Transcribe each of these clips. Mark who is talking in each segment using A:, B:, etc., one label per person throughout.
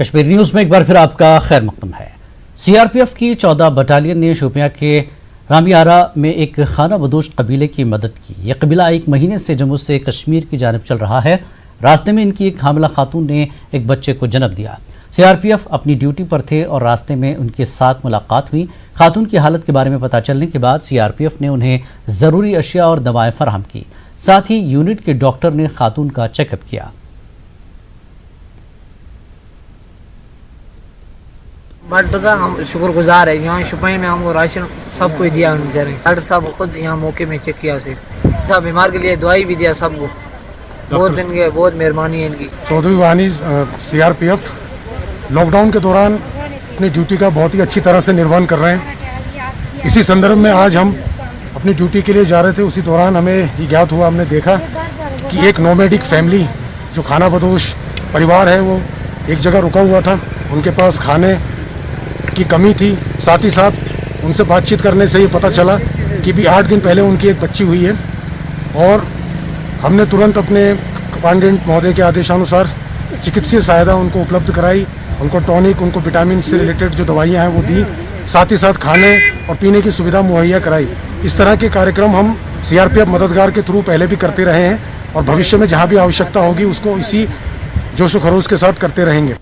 A: Kashmir news में एक बार फिर आपका खैर मकदम है। सीआरपीएफ की 14 बटालियन ने शोपियां के रामियारा में एक खाना बदोश कबीले की मदद की। यह कबीला एक महीने से जम्मू से कश्मीर की जानिब चल रहा है। रास्ते में इनकी एक हामिला खातून ने एक बच्चे को जन्म दिया। सीआरपीएफ अपनी ड्यूटी पर थे और रास्ते में उनके साथ मुलाकात हुई। खातून की हालत के बारे में पता चलने के बाद सीआरपीएफ ने उन्हें ज़रूरी अशिया और दवाएं फराहम की। साथ ही यूनिट के डॉक्टर ने खातून का चेकअप किया।
B: का हम शुक्रगुजार है। यहाँ शुपाई में हमको राशन सब कुछ दिया उन्होंने। डॉक्टर साहब खुद यहाँ मौके में चेक किया उसे, बीमार के लिए दवाई भी दिया सबको। बहुत इनके बहुत मेहरबानी है इनकी।
C: 14वीं वाहिनी सीआरपीएफ लॉकडाउन के दौरान अपनी ड्यूटी का बहुत ही अच्छी तरह से निर्वहन कर रहे हैं। इसी संदर्भ में आज हम अपनी ड्यूटी के लिए जा रहे थे। उसी दौरान हमें ये ज्ञात हुआ, हमने देखा कि एक नोमैडिक फैमिली जो खाना बदोश परिवार है वो एक जगह रुका हुआ था। उनके पास खाने की कमी थी। साथ ही साथ उनसे बातचीत करने से ये पता चला कि भी 8 दिन पहले उनकी एक बच्ची हुई है और हमने तुरंत अपने कमांडेंट महोदय के आदेशानुसार चिकित्सीय सहायता उनको उपलब्ध कराई। उनको टॉनिक, उनको विटामिन से रिलेटेड जो दवाइयाँ हैं वो दी। साथ ही साथ खाने और पीने की सुविधा मुहैया कराई। इस तरह के कार्यक्रम हम सीआरपीएफ मददगार के थ्रू पहले भी करते रहे हैं और भविष्य में जहाँ भी आवश्यकता होगी उसको इसी जोश व खरोश के साथ करते रहेंगे।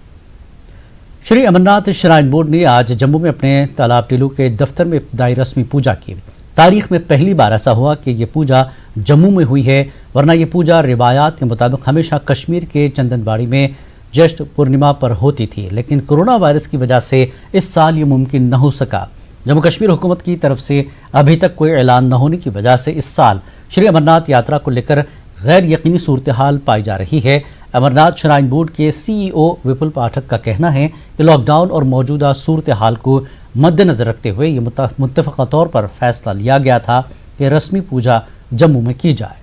A: श्री अमरनाथ श्राइन बोर्ड ने आज जम्मू में अपने तालाब टीलू के दफ्तर में इब्तिदाई रस्मी पूजा की। तारीख में पहली बार ऐसा हुआ कि ये पूजा जम्मू में हुई है, वरना ये पूजा रिवायात के मुताबिक हमेशा कश्मीर के चंदनबाड़ी में ज्येष्ठ पूर्णिमा पर होती थी, लेकिन कोरोना वायरस की वजह से इस साल ये मुमकिन न हो सका। जम्मू कश्मीर हुकूमत की तरफ से अभी तक कोई ऐलान न होने की वजह से इस साल श्री अमरनाथ यात्रा को लेकर गैर यकीनी सूरत हाल पाई जा रही है। अमरनाथ श्राइन बोर्ड के सीईओ विपुल पाठक का कहना है कि लॉकडाउन और मौजूदा सूरत हाल को मद्देनजर रखते हुए ये मुत्तफ़क़ा तौर पर फैसला लिया गया था कि रस्मी पूजा जम्मू में की जाए।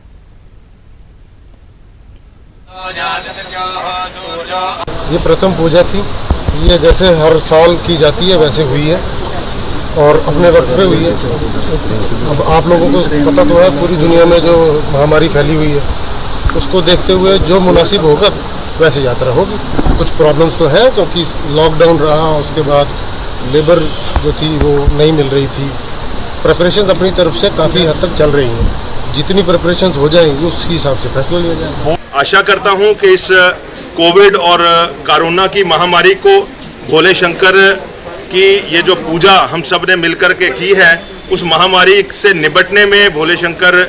D: ये प्रथम पूजा थी। ये जैसे हर साल की जाती है वैसे हुई है और अपने वक्त पे हुई है। अब आप लोगों को पता तो है पूरी दुनिया में जो महामारी फैली हुई है उसको देखते हुए जो मुनासिब होगा वैसे यात्रा होगी। कुछ प्रॉब्लम्स तो है क्योंकि लॉकडाउन रहा, उसके बाद लेबर जो थी वो नहीं मिल रही थी। प्रिपरेशंस अपनी तरफ से काफ़ी हद तक चल रही हैं। जितनी प्रिपरेशंस हो जाएंगी उस हिसाब से फैसला लिया जाएगा।
E: आशा करता हूं कि इस कोविड और कोरोना की महामारी को भोले शंकर की ये जो पूजा हम सब ने मिलकर के की है उस महामारी से निपटने में भोले शंकर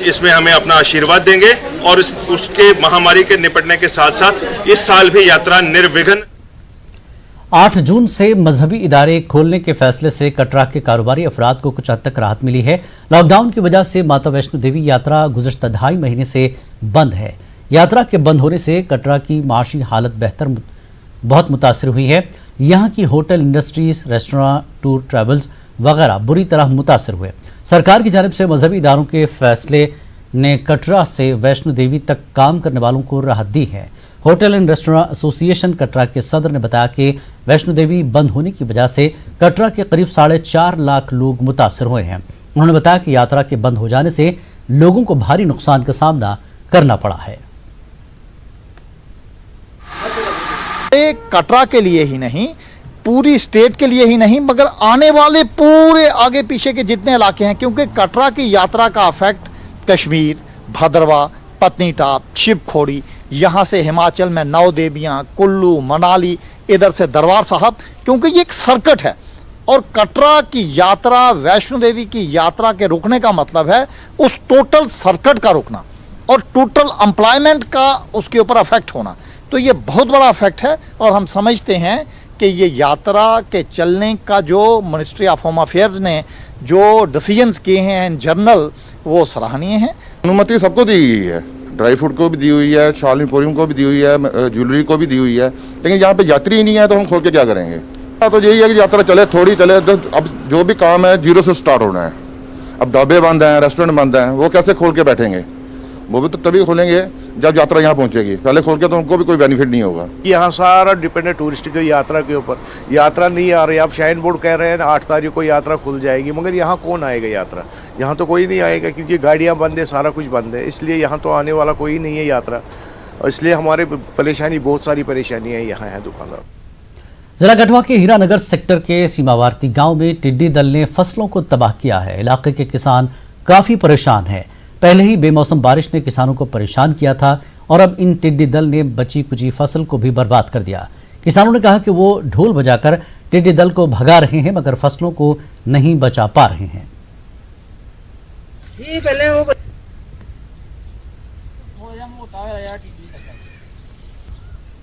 E: इसमें हमें अपना आशीर्वाद देंगे और उसके महामारी के निपटने के साथ साथ इस साल भी यात्रा निर्विघ्न।
A: 8 जून से मजहबी इदारे खोलने के फैसले से कटरा के कारोबारी अफराद को कुछ हद तक राहत मिली है। लॉकडाउन की वजह से माता वैष्णो देवी यात्रा गुज़श्ता 2.5 महीने से बंद है। यात्रा के बंद होने से कटरा की माशी हालत बहुत मुतासिर हुई है। यहाँ की hotel industries, restaurant, tour travels वगैरह बुरी तरह मुतासिर हुए। सरकार की जानिब से मजहबी इदारों के फैसले ने कटरा से वैष्णो देवी तक काम करने वालों को राहत दी है। Hotel and restaurant association Katra के सदर ने बताया कि वैष्णो देवी बंद होने की वजह से कटरा के करीब 4.5 लाख लोग मुतासिर हुए हैं। उन्होंने बताया कि यात्रा के बंद हो जाने से लोगों को भारी नुकसान का सामना करना पड़ा है।
F: कटरा के लिए ही नहीं, पूरी स्टेट के लिए ही नहीं, मगर आने वाले पूरे आगे पीछे के जितने इलाके हैं, क्योंकि कटरा की यात्रा का इफेक्ट कश्मीर, भद्रवा, पत्नीटाप, शिवखोड़ी, यहाँ से हिमाचल में नौ देवियाँ, कुल्लू, मनाली, इधर से दरबार साहब, क्योंकि ये एक सर्किट है और कटरा की यात्रा, वैष्णो देवी की यात्रा के रुकने का मतलब है उस टोटल सर्किट का रुकना और टोटल एम्प्लॉयमेंट का उसके ऊपर अफेक्ट होना। तो ये बहुत बड़ा इफेक्ट है और हम समझते हैं कि ये यात्रा के चलने का जो मिनिस्ट्री ऑफ होम अफेयर्स ने जो डिसीजंस किए हैं इन जनरल वो सराहनीय है।
G: अनुमति सबको दी गई है, ड्राई फ्रूट को भी दी हुई है, शाल इंपोरियम को भी दी हुई है, ज्वेलरी को भी दी हुई है, लेकिन यहाँ पे यात्री ही नहीं है तो हम खोल के क्या करेंगे। तो यही है कि यात्रा चले, थोड़ी चले। तो अब जो भी काम है 0 से स्टार्ट होना है। अब ढाबे बंद हैं, रेस्टोरेंट बंद हैं, वो कैसे खोल के बैठेंगे? वो भी तो तभी खोलेंगे जब यात्रा यहाँ पहुँचेगी। पहले खोल के तो उनको भी कोई बेनिफिट नहीं होगा।
H: यहाँ सारा डिपेंड है टूरिस्ट की यात्रा के ऊपर। यात्रा नहीं आ रही, आप श्राइन बोर्ड कह रहे हैं 8 तारीख को यात्रा खुल जाएगी, मगर यहाँ कौन आएगा यात्रा? यहाँ तो कोई नहीं आएगा क्योंकि गाड़ियाँ बंद है, सारा कुछ बंद है, इसलिए यहाँ तो आने वाला कोई नहीं है यात्रा। इसलिए हमारे परेशानी, बहुत सारी परेशानियाँ यहाँ है दुकानदार।
A: जिला गढ़वा के हीरानगर सेक्टर के सीमावर्ती गांव में टिड्डी दल ने फसलों को तबाह किया है। इलाके के किसान काफी परेशान हैं। पहले ही बेमौसम बारिश ने किसानों को परेशान किया था और अब इन टिड्डी दल ने बची कुची फसल को भी बर्बाद कर दिया। किसानों ने कहा कि वो ढोल बजाकर टिड्डी दल को भगा रहे हैं मगर फसलों को नहीं बचा पा रहे हैं।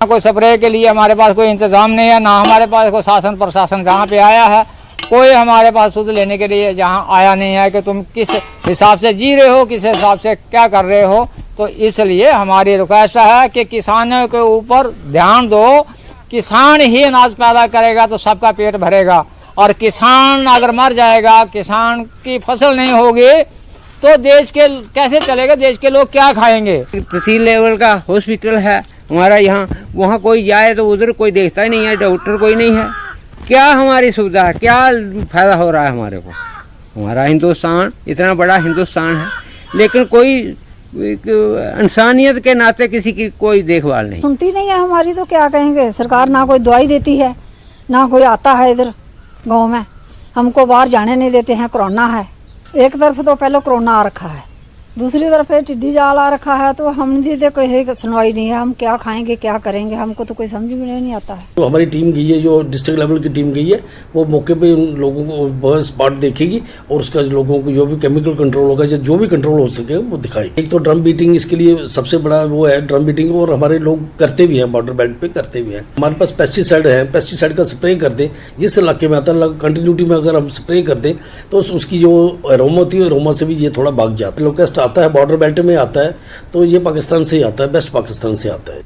I: कोई स्प्रे के लिए हमारे पास कोई इंतजाम नहीं है, ना हमारे पास कोई शासन प्रशासन जहाँ पे आया है कोई हमारे पास शुद्ध लेने के लिए जहाँ आया नहीं है कि तुम किस हिसाब से जी रहे हो, किस हिसाब से क्या कर रहे हो। तो इसलिए हमारी रिक्वेस्ट है कि किसानों के ऊपर ध्यान दो। किसान ही अनाज पैदा करेगा तो सबका पेट भरेगा, और किसान अगर मर जाएगा, किसान की फसल नहीं होगी तो देश के कैसे चलेगा, देश के लोग क्या खाएंगे।
J: तहसील लेवल का हॉस्पिटल है हमारा यहाँ, वहाँ कोई जाए तो उधर कोई देखता ही नहीं है, डॉक्टर कोई नहीं है। क्या हमारी सुविधा है, क्या फायदा हो रहा है हमारे को। हमारा हिंदुस्तान इतना बड़ा हिंदुस्तान है लेकिन कोई इंसानियत के नाते किसी की कोई देखभाल नहीं,
K: सुनती नहीं है हमारी। तो क्या कहेंगे, सरकार ना कोई दवाई देती है ना कोई आता है इधर गांव में, हमको बाहर जाने नहीं देते हैं। कोरोना है, एक तरफ तो पहले कोरोना आ रखा है, दूसरी तरफ टिड्डी जाल आ रखा है, तो हम नहीं कोई सुनवाई नहीं है। हम क्या खाएंगे क्या करेंगे, हमको तो कोई समझ में नहीं आता है।
L: तो हमारी टीम गई है, जो डिस्ट्रिक्ट लेवल की टीम गई है, वो मौके पे उन लोगों को बहुत स्पॉट देखेगी और उसका लोगों को जो भी केमिकल कंट्रोल होगा, जो भी कंट्रोल हो सके वो दिखाएगी। एक तो ड्रम बीटिंग इसके लिए सबसे बड़ा वो है, ड्रम बीटिंग, और हमारे लोग करते भी हैं, बॉर्डर बेल्ट पे करते भी हैं। हमारे पास पेस्टिसाइड है, पेस्टिसाइड का स्प्रे कर दें, जिस इलाके में आता है कंटिन्यूटी में अगर हम स्प्रे कर दें तो उसकी जो अरोमा होती है, अरोमा से भी ये थोड़ा भाग जाता है। लोकेस्ट आता है बॉर्डर बेल्ट में आता है, तो ये पाकिस्तान से ही आता है, वेस्ट पाकिस्तान से आता है।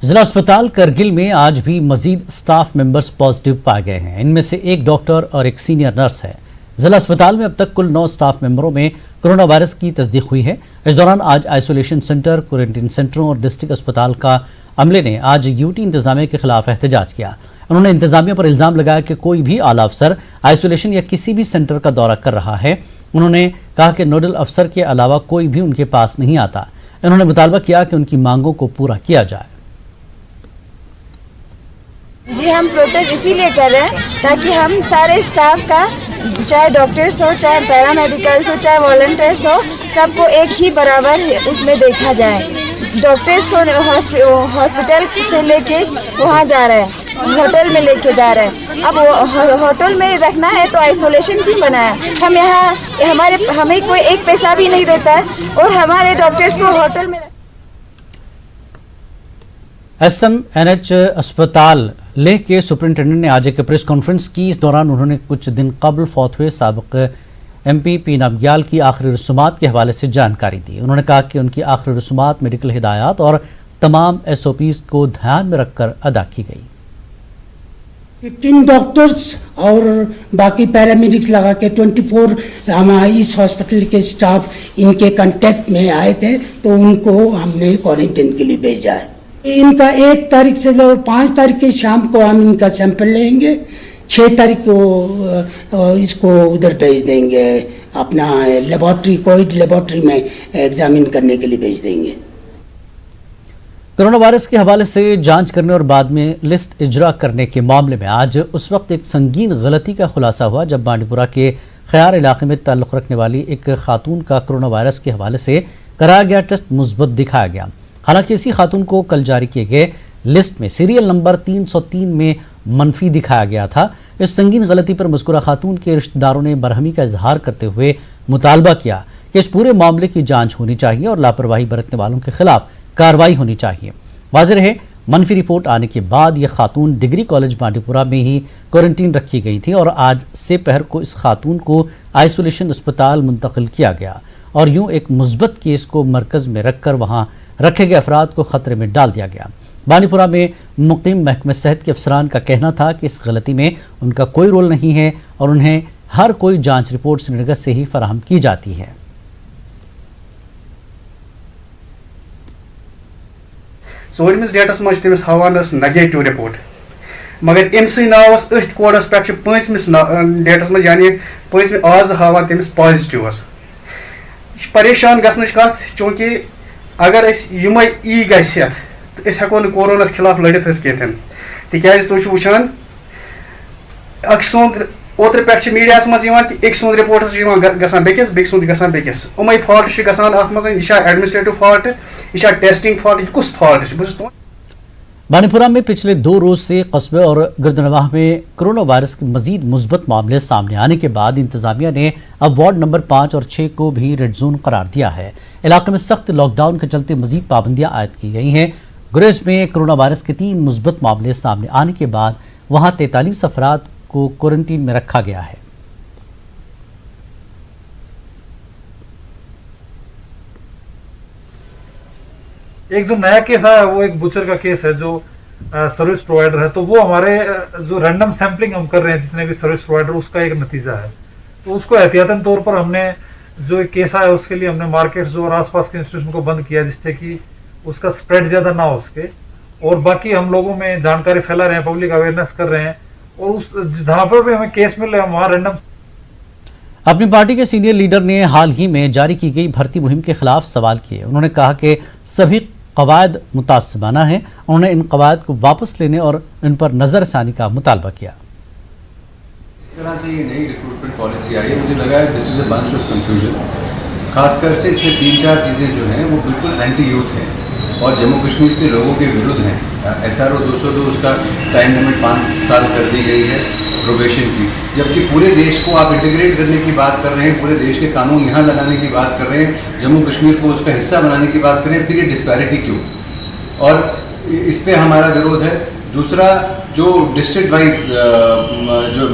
A: जिला अस्पताल करगिल में आज भी मजीद स्टाफ मेंबर्स पॉजिटिव पाए गए हैं। इनमें से एक डॉक्टर और एक सीनियर नर्स है। जिला अस्पताल में अब तक कुल 9 स्टाफ मेंबरों में कोरोना वायरस की तस्दीक हुई है। इस दौरान आज आइसोलेशन सेंटर, क्वारंटीन सेंटरों और डिस्ट्रिक्ट अस्पताल का अमले ने आज यूटी इंतजामिया के खिलाफ एहतजाज किया। उन्होंने इंतजामिया पर इल्जाम लगाया कि कोई भी आला अफसर आइसोलेशन या किसी भी सेंटर का दौरा कर रहा है। उन्होंने कहा कि नोडल अफसर के अलावा कोई भी उनके पास नहीं आता। उन्होंने मुतालबा किया कि उनकी मांगों को पूरा किया जाए।
M: जी, हम प्रोटेस्ट इसीलिए कर रहे हैं ताकि हम सारे स्टाफ का, चाहे डॉक्टर्स हो, चाहे पैरामेडिकल्स हो, चाहे वॉलंटियर्स हो, सबको एक ही बराबर उसमें देखा जाए। डॉक्टर्स को हॉस्पिटल से लेके वहाँ जा रहे हैं, होटल में लेके जा रहे हैं। अब होटल में रखना है तो आइसोलेशन क्यों बनाया? हम यहाँ हमें कोई एक पैसा भी नहीं देता है और हमारे डॉक्टर्स को होटल में।
A: SMNH अस्पताल लेह के सुपरिंटेंडेंट ने आज एक प्रेस कॉन्फ्रेंस की। इस दौरान उन्होंने कुछ दिन कबल फौत हुए साबिक MP पी नबग्याल की आखिरी रसूमात के हवाले से जानकारी दी। उन्होंने कहा कि उनकी आखिरी रसूमात मेडिकल हिदायत और तमाम SOPs को ध्यान में रखकर अदा की गई।
N: 15 डॉक्टर्स और बाकी पैरामेडिक्स लगा के 24 हमारे इस हॉस्पिटल के स्टाफ इनके कांटेक्ट में आए थे, तो उनको हमने क्वारंटाइन के लिए भेजा है। इनका 1 तारीख से 5 तारीख की शाम को हम इनका सैंपल लेंगे, 6 तारीख को इसको उधर भेज देंगे, अपना लेबॉर्ट्री, कोविड लेबॉर्ट्री में एग्जामिन करने के लिए भेज देंगे।
A: कोरोना वायरस के हवाले से जांच करने और बाद में लिस्ट इजरा करने के मामले में आज उस वक्त एक संगीन गलती का खुलासा हुआ जब बांडीपुरा के खयार इलाके में ताल्लुक़ रखने वाली एक खातून का कोरोना वायरस के हवाले से कराया गया टेस्ट मुस्बत दिखाया गया। हालांकि इसी खातून को कल जारी किए गए लिस्ट में सीरियल नंबर 303 में मनफी दिखाया गया था। इस संगीन गलती पर मज़कूरा खातून के रिश्तेदारों ने बरहमी का इजहार करते हुए मुतालबा किया कि इस पूरे मामले की जांच होनी चाहिए और लापरवाही बरतने वालों के खिलाफ कार्रवाई होनी चाहिए। वाज़ेह रहे, मनफी रिपोर्ट आने के बाद यह खातून डिग्री कॉलेज बांडीपुरा में ही क्वारंटीन रखी गई थी और आज से पहर को इस खातून को आइसोलेशन अस्पताल मुंतकिल किया गया और यूं एक मुस्बत केस को मरकज में रखकर वहां रखे गए अफराद को खतरे में डाल दिया गया। बांडीपुरा में मुकीम महकमे सेहत के अफसरान का कहना था कि इस गलती में उनका कोई रोल नहीं है और उन्हें हर कोई जांच रिपोर्ट श्रीनगर से ही फराहम की जाती है।
O: ोरमिस डेटस मज तमिस हावान नेगेटिव रिपोर्ट, मगर अमस नावस अथ कोडस पे 5मिस डेटस मज यानी 5 आज हावान तमिस पॉजिटिव। परेशान गसनच कथ, चूँकि अगर यम ई गथ हेको कोरोना खिलाफ लड़ित कहें, तिकाज तुम वुचान ओत्र पे मीडिया मज कि एक सुंद रिपोर्ट गसान बेकिस बेक सुंद गसान बेकिस उमै फॉल्ट गसान अत मज यह एडमिनिस्ट्रेटिव फॉल्ट यह टेस्टिंग फॉल्ट यह कुछ फॉल्ट बस
A: बानीपुरा में पिछले 2 रोज से कस्बे और गिरदनवाह में कोरोना वायरस के मजीद मुस्बत मामले सामने आने के बाद इंतजामिया ने अब वार्ड नंबर 5 और 6 को भी रेड जोन करार दिया है। इलाके में सख्त लॉकडाउन के चलते मजीद पाबंदियां आयद की गई हैं। गुरेज में कोरोना वायरस के 3 मुस्बत मामले सामने आने के बाद वहां 43 अफराद को क्वारंटीन में रखा गया है।
P: एक जो नया केस आया वो एक बुचर का केस है जो सर्विस प्रोवाइडर है, तो वो हमारे जो रैंडम सैंपलिंग हम कर रहे हैं जितने भी सर्विस प्रोवाइडर उसका एक नतीजा है, तो उसको एहतियातन तौर पर हमने जो एक केस आया उसके लिए हमने मार्केट्स और आसपास के इंस्टीट्यूशन को बंद किया जिससे कि उसका स्प्रेड ज्यादा ना हो सके, और बाकी हम लोगों में जानकारी फैला रहे हैं, पब्लिक अवेयरनेस कर रहे हैं, और उस जहां पर भी हमें केस मिल रहे हैं वहां रैंडम।
A: अपनी पार्टी के सीनियर लीडर ने हाल ही में जारी की गई भर्ती मुहिम के खिलाफ सवाल किए। उन्होंने कहा कि सभी कवायद मुतासिबाना है। उन्होंने इन कवायद को वापस लेने और इन पर नजरसानी का मुतालबा किया।
Q: इस तरह से ये नई रिक्रूटमेंट पॉलिसी आई है, मुझे लगा है this is a bunch of confusion. खासकर से इसमें 3-4 चीज़ें जो हैं वो बिल्कुल एंटी यूथ हैं और जम्मू कश्मीर के लोगों के विरुद्ध हैं। SRO 202 उसका टाइम लिमिट 5 साल कर दी गई है प्रोबेशन की, जबकि पूरे देश को आप इंटीग्रेट करने की बात कर रहे हैं, पूरे देश के कानून यहाँ लगाने की बात कर रहे हैं, जम्मू कश्मीर को उसका हिस्सा बनाने की बात कर रहे हैं, फिर ये डिस्पैरिटी क्यों? और इस पर हमारा विरोध है। दूसरा, जो डिस्ट्रिक्ट वाइज जो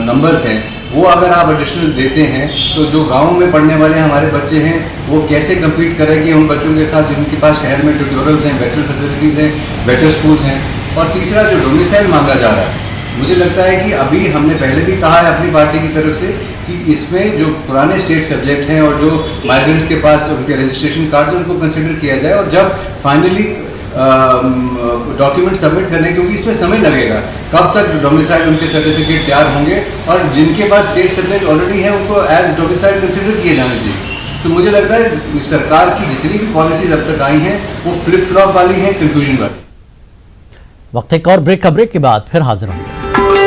Q: नंबर्स हैं वो अगर आप एडिशनल देते हैं तो जो गाँव में पढ़ने वाले हमारे बच्चे हैं वो कैसे कम्पीट करेंगे उन बच्चों के साथ जिनके पास शहर में ट्यूटोरियल्स हैं, बेटर फैसिलिटीज़ हैं, बेटर स्कूल्स हैं। और तीसरा, जो डोमिसाइल मांगा जा रहा है, मुझे लगता है कि अभी हमने पहले भी कहा है अपनी पार्टी की तरफ से कि इसमें जो पुराने स्टेट सब्जेक्ट हैं और जो माइग्रेंट्स के पास उनके रजिस्ट्रेशन कार्ड्स उनको कंसिडर किया जाए, और जब फाइनली डॉक्यूमेंट सबमिट करने, क्योंकि इसमें समय लगेगा, कब तक डोमिसाइल उनके सर्टिफिकेट तैयार होंगे, और जिनके पास स्टेट सब्जेक्ट ऑलरेडी है उनको एज डोमिसाइल कंसिडर किए जाने चाहिए। तो मुझे लगता है सरकार की जितनी भी पॉलिसीज अब तक आई हैं वो फ्लिप फ्लॉप वाली हैं, कंफ्यूजन वाली।
A: वक्त एक और ब्रेक के बाद फिर हाजिर होंगे।